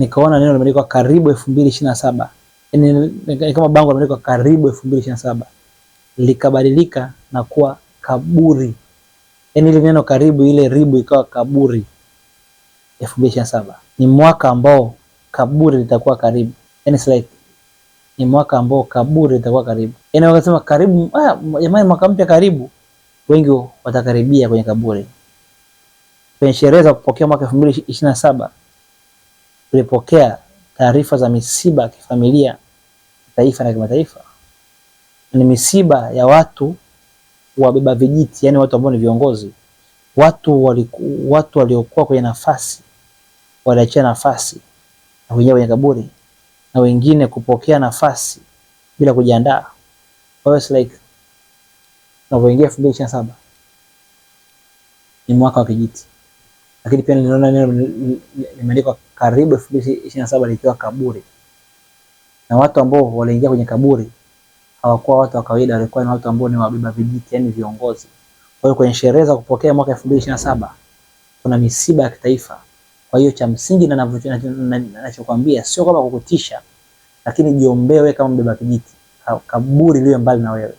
nikaona neno limeandikwa karibu 2027. Yaani kama bango limeandikwa karibu 2027 likabadilika na kuwa kaburi. Yaani ile neno karibu, ile ribu ikawa kaburi. 2027 ni mwaka ambao kaburi litakuwa karibu. Yaani it's like ni mwaka ambao kaburi litakuwa karibu. Yaani wakasema karibu, jamani mwaka mpya karibu, wengi watakaribia kwenye kaburi. Kwenye sherehe za kupokea mwaka 2027 tulipokea taarifa za misiba ya kifamilia, taifa na kimataifa. Ni misiba ya watu wabeba vijiti, yani watu ambao ni viongozi, watu waliokuwa kwenye nafasi waliachia nafasi na kuingia kwenye kaburi, na wengine kupokea nafasi bila kujiandaa. Kwa hiyo like tunapoingia 2027 ni mwaka wa kijiti. Lakini pia niliona neno limeandikwa karibu 2027 likiwa kaburi. Na watu ambao waliingia kwenye kaburi hawakuwa watu wa kawaida, walikuwa ni watu ambao ni wabeba vijiti, yani viongozi. Kwa hiyo kwenye sherehe za kupokea mwaka 2027 kuna misiba ya kitaifa. Kwa hiyo cha msingi na ninachokuambia sio kama kukutisha, lakini jiombee wewe kama mbeba kijiti, kaburi liwe mbali na wewe.